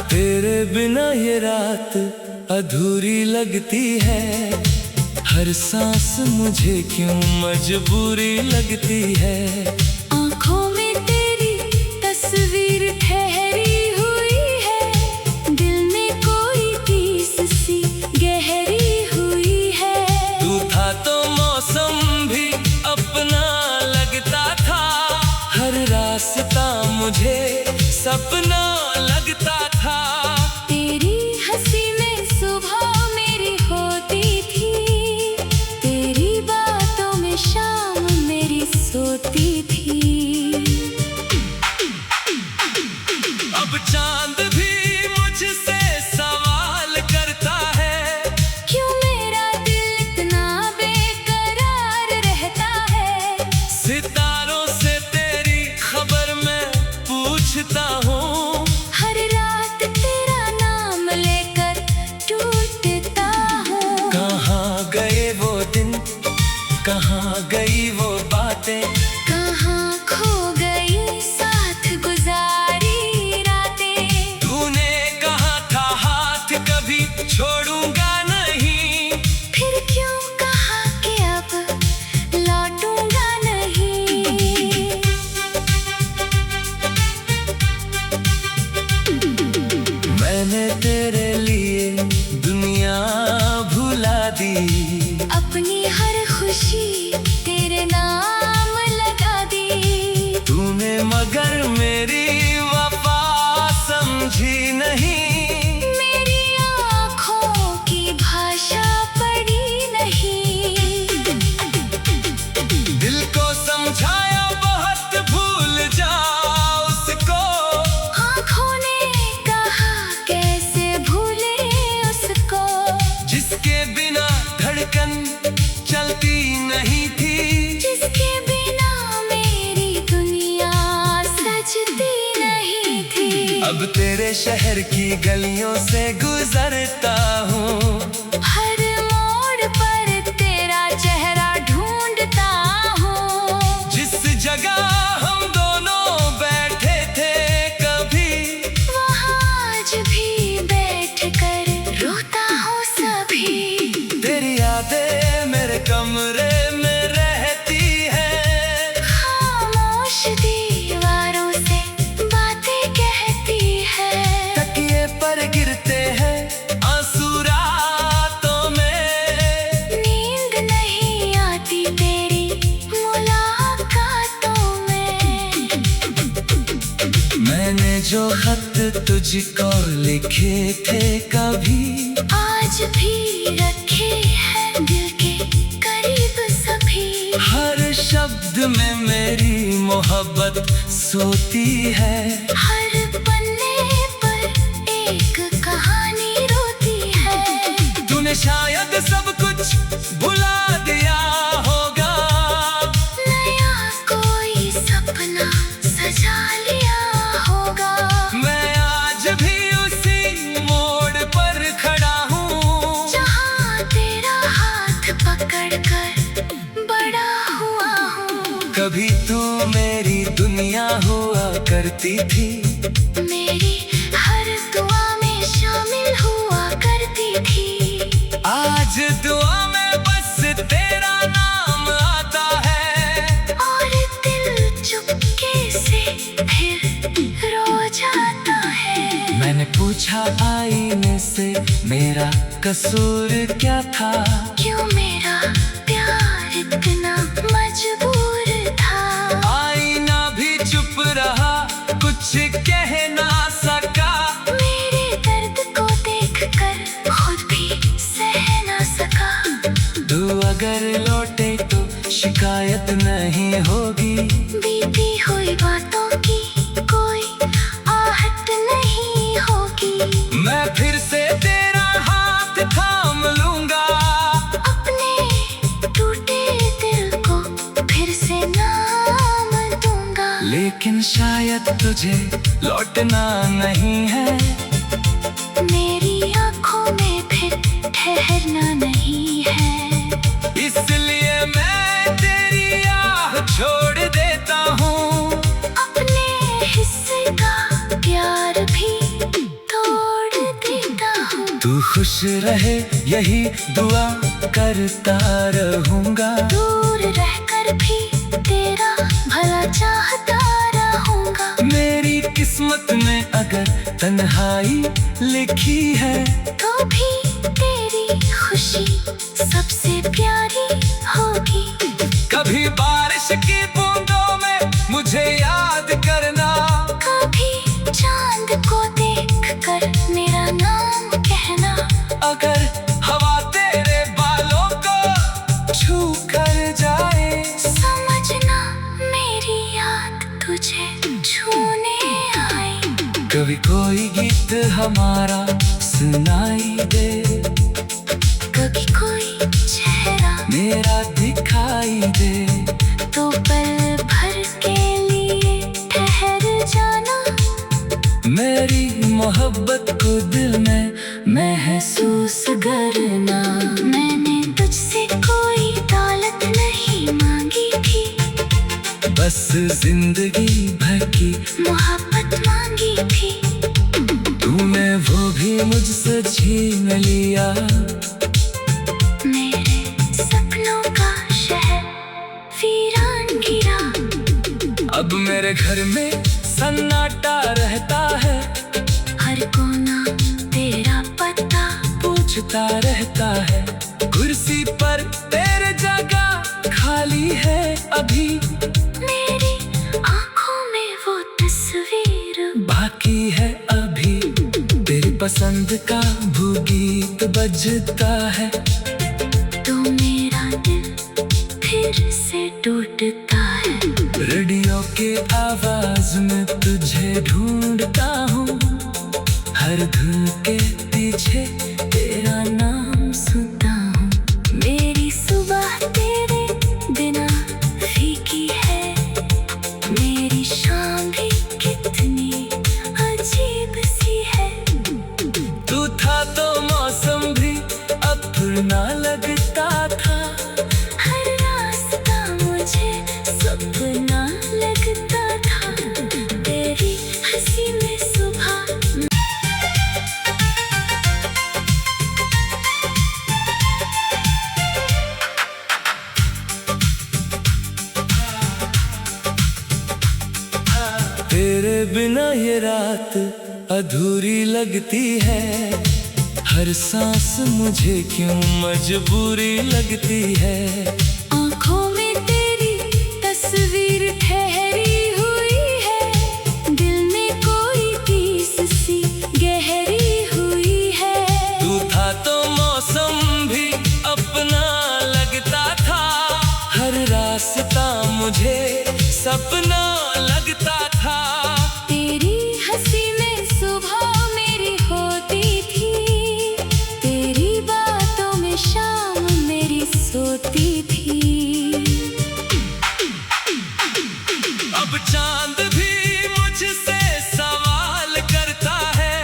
तेरे बिना ये रात अधूरी लगती है, हर सांस मुझे क्यों मजबूरी लगती है। आँखों में तेरी तस्वीर ठहरी हुई है, दिल में कोई टीस सी गहरी हुई है। तू था तो मौसम भी अपना लगता था, हर रास्ता मुझे सपना लगता था। तेरी हंसी में सुबह मेरी होती थी, तेरी बातों में शाम मेरी सोती थी। अब चांद भी मुझसे सवाल करता है, क्यों मेरा दिल इतना बेकरार रहता है। सितारों से तेरी खबर मैं पूछता हूँ, हर रात तेरा नाम लेकर टूटता हूँ। कहाँ गए वो दिन, कहाँ गई वो बातें, कहाँ खो गई साथ गुजारी रातें। तूने कहा था हाथ कभी छोड़ूंगा नहीं, फिर क्यों कहा कि अब लौटूंगा नहीं। मैंने तेरे लिए दुनिया भुला दी, अपनी हर खुशी तेरे नाम लगा दी। तूने मगर मेरी वफा समझी नहीं। मेरी आँखों की भाषा पढ़ी नहीं। दिल को समझाया बहुत, भूल जा उसको, आँखों ने कहा कैसे भूले उसको। जिसके बिना धड़कन चलती नहीं थी, जिसके बिना मेरी दुनिया सजती नहीं थी। अब तेरे शहर की गलियों से गुजरता हूँ, हर मोड़ पर तेरा चेहरा ढूंढता हूँ। जिस जगह हम दोनों बैठे थे कभी, वहाँ आज भी बैठकर रोता हूँ सभी। तेरी यादें मेरे कमरे में रहती है, खामोश दीवारों से बातें कहती है। तकिए पर गिरते हैं आंसू रातों में, नींद नहीं आती तेरी मुलाकातों में। मैंने जो खत तुझको लिखे थे कभी, आज भी रखे हैं दिल के करीब सभी। हर शब्द में मेरी मोहब्बत सोती है। हर पन्ने पर एक कहानी रोती है। तूने शायद सब कुछ भुला दिया होगा, नया कोई सपना सजा लिया होगा। मैं आज भी उसी मोड़ पर खड़ा हूँ, जहाँ तेरा हाथ पकड़कर बड़ा हुआ हूँ। कभी तू मेरी दुनिया हुआ करती थी, मेरी हर दुआ में शामिल हुआ करती थी। आज दुआ में बस तेरा नाम आता है, और दिल चुपके से फिर रो जाता है। मैंने पूछा आईने से मेरा कसूर क्या था, क्यों मेरा प्यार इतना मजबूर था। आईना भी चुप रहा, कुछ कह ना सका। मेरे दर्द को देखकर खुद भी सह ना सका। तू अगर लौटे तो शिकायत नहीं होगी, बीती हुई बातों की कोई आहट नहीं होगी। मैं फिर से तेरा हाथ थाम लूंगा, अपने टूटे दिल को फिर से नाम दूंगा। लेकिन शायद तुझे लौटना नहीं है, मेरी आँखों में फिर ठहरना नहीं है। इसलिए मैं तेरी आह छोड़ देता हूँ, अपने हिस्से का प्यार भी तो तू खुश रहे यही दुआ करता रहूंगा। दूर रहकर भी तेरा भला चाहता रहूंगा। मेरी किस्मत में अगर तन्हाई लिखी है तो भी तेरी खुशी सबसे प्यारी होगी। कभी बारिश की बूंदों में मुझे याद करना। कभी चांद को देखकर मेरा नाम कहना। अगर हवा तेरे बालों को छू कर जाए, समझना मेरी याद तुझे छूने आई। कभी कोई गीत हमारा सुनाई दे, कभी कोई चेहरा मेरा दिखाई दे, तो पल भर के लिए ठहर जाना। मेरी मोहब्बत को दिल में महसूस करना। मैंने तुझसे कोई दौलत नहीं मांगी थी, बस जिंदगी भर की मोहब्बत मांगी थी। तूने वो भी मुझसे छीन लिया। मेरे सपनों का शहर वीरान गिरा। अब मेरे घर में सन्नाटा रहता है, हर कोना तेरा पता पूछता रहता है। कुर्सी पर तेरे जगह खाली है अभी, मेरी आंखों में वो तस्वीर बाकी है अभी। तेरी पसंद का वो गीत बजता है, तो मेरा दिल फिर से टूटता है। रेडियो के आवाज में तुझे ढूंढता हूँ, हर धुन के पीछे तेरा नाम सुनता हूँ। मेरी सुबह तेरे बिना फीकी है, मेरी शाम भी कितनी अजीब सी है। तू था तो मौसम भी अपना लगता था, हर रास्ता मुझे सपना लगता था। तेरी हंसी में सुबह तेरे बिना ये रात अधूरी लगती है। हर सांस मुझे क्यों मजबूरी लगती है। आँखों में तेरी तस्वीर ठहरी हुई है, दिल में कोई टीस सी गहरी हुई है। तू था तो मौसम भी अपना लगता था, हर रास्ता मुझे सपना लगता था। तेरी हंसी में सुबह मेरी होती थी, तेरी बातों में शाम मेरी सोती थी। अब चांद भी मुझसे सवाल करता है,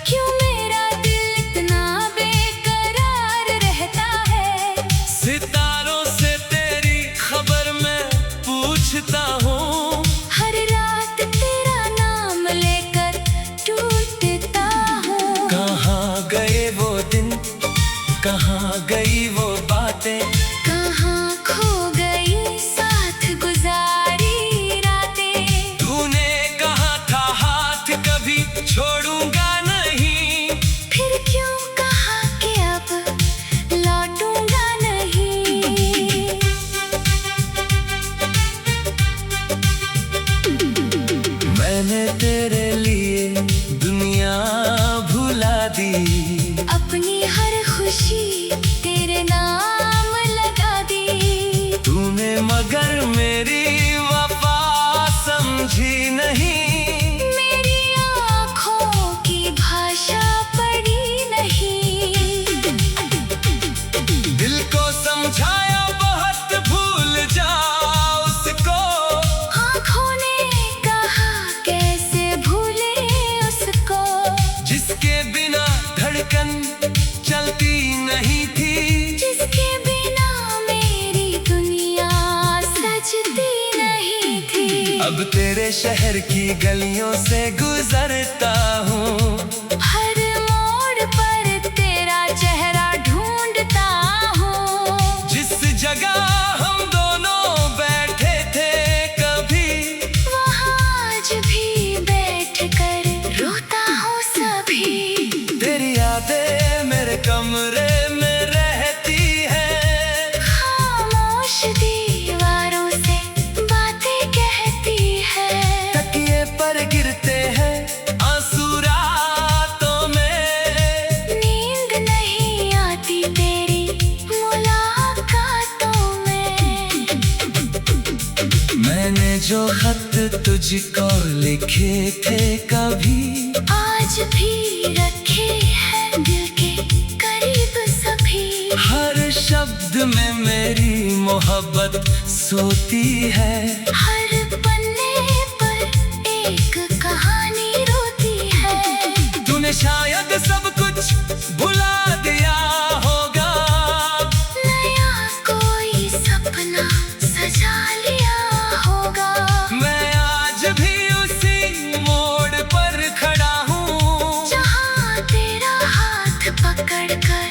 क्यों मेरा दिल इतना बेकरार रहता है। सितारों से तेरी खबर मैं पूछता हूँ। हर रात तेरा नाम लेकर टूटता हूँ। कहाँ गए वो दिन, कहाँ गई वो बातें, कहाँ खो गई साथ गुजारी रातें। तूने कहा था हाथ कभी छोड़ूंगा नहीं, फिर क्यों कहा कि अब लौटूंगा नहीं। मैंने तेरे लिए दुनिया भुला दी। अपनी हर खुशी तेरे नाम लगा दी। तूने मगर मेरी वफा समझी नहीं। मेरी आँखों की भाषा पढ़ी नहीं। दिल को समझाया बहुत, भूल जा उसको। आँखों ने कहा कैसे भूले उसको, जिसके बिना धड़कन चलती नहीं थी, जिसके बिना मेरी दुनिया सजती नहीं थी। अब तेरे शहर की गलियों से गुजरता हूँ, हर मोड़ पर कमरे में रहती है, खामोश दीवारों से बातें कहती है। तकिए पर गिरते हैं आंसू रातों में, नींद नहीं आती तेरी मुलाकातों में। मैंने जो खत तुझको लिखे थे कभी, आज भी रखे हैं दिल के करीब सभी। हर शब्द में मेरी मोहब्बत सोती है, हर पन्ने पर एक कहानी रोती है। तूने शायद सब कुछ भुला दिया होगा, नया कोई सपना सजा लिया होगा। मैं आज भी उसी मोड़ पर खड़ा हूँ, जहाँ तेरा हाथ पकड़कर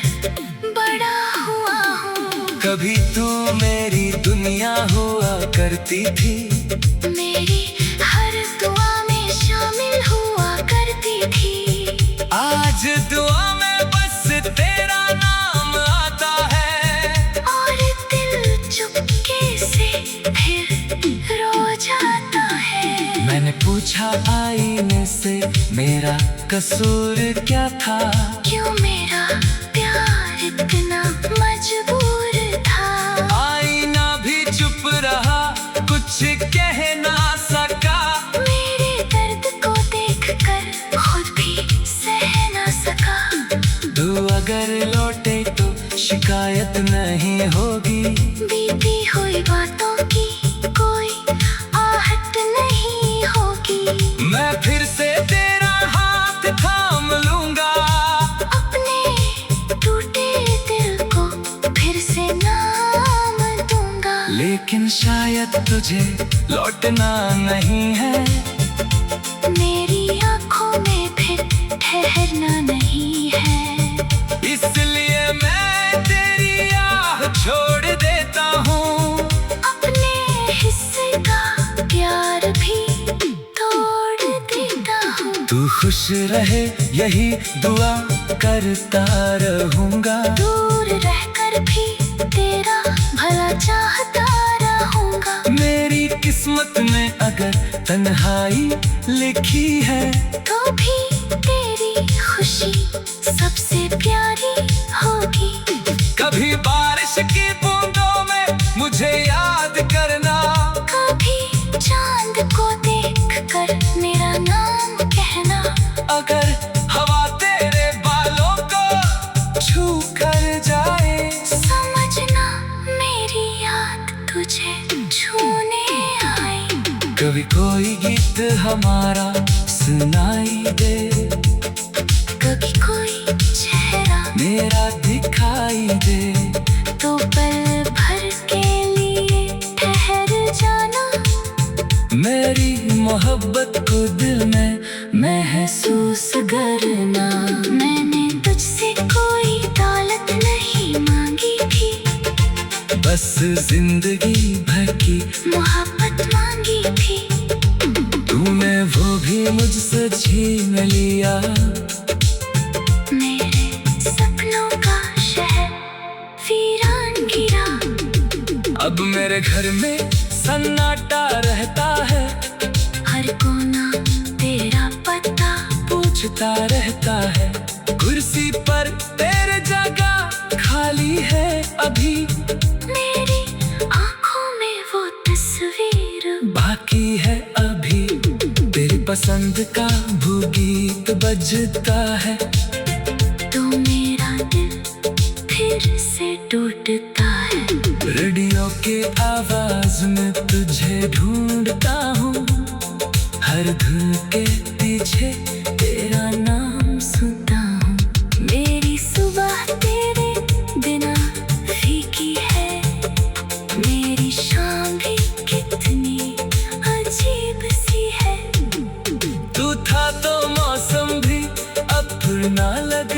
बड़ा हुआ हूँ। कभी तू मेरी दुनिया हुआ करती थी, मेरी हर दुआ में शामिल हुआ करती थी। आज दुआ में बस तेरा नाम आता है, और दिल चुपके से फिर रो जाता है। मैंने पूछा आईने से मेरा कसूर क्या था, क्यों मेरा प्यार इतना मजबूर था। आईना भी चुप रहा, कुछ कह ना सका, मेरे दर्द को देखकर खुद भी सह ना सका। तू अगर लौटे तो शिकायत नहीं होगी, बीती हुई बातों की कोई आहट नहीं होगी। मैं फिर से तेरा हाथ थाम लूंगा, अपने टूटे दिल को फिर से नाम दूंगा। लेकिन शायद तुझे लौटना नहीं है, मेरी आंखों में फिर ठहरना नहीं है। इसलिए मैं तेरी आह छोड़ देता हूँ, अपने हिस्से का प्यार भी तोड़ देता हूँ। तू खुश रहे यही दुआ करता रहूंगा, दूर रहकर भी तेरा भला चाहता रहूंगा। मेरी किस्मत में अगर तन्हाई लिखी है, तो भी तेरी खुशी सबसे प्यारी होगी। कभी बारिश की बूंदों में मुझे याद करना, कभी चांद को देखकर मेरा नाम कहना। अगर हवा तेरे बालों को छू कर जाए, समझना मेरी याद तुझे छूने आई। कभी कोई गीत हमारा सुनाई दे, कभी कोई चेहरा मेरा दिखाई दे, तो पल भर के लिए ठहर जाना। मेरी मोहब्बत को दिल में महसूस करना। मैंने तुझसे कोई दौलत नहीं मांगी थी, बस जिंदगी भर की मोहब्बत मांगी थी। तूने वो भी मुझसे छीन लिया, मेरे सपनों का शहर वीरान गिरा। अब मेरे घर में सन्नाटा रहता है, हर कोना तेरा पता पूछता रहता है, कुर्सी पर तेरे जगह खाली है अभी, मेरी आंखों में वो तस्वीर बाकी है अभी। तेरी पसंद का भूगीत बजता है, तो मेरा दिल फिर से टूटता है। रेडियो के आवाज में तुझे ढूंढता हूँ, हर धुन के पीछे तेरा नाम सुनता हूँ। मेरी सुबह तेरे बिना फीकी है, मेरी शाम भी कितनी अजीब सी है। तू था तो मौसम भी अपना लग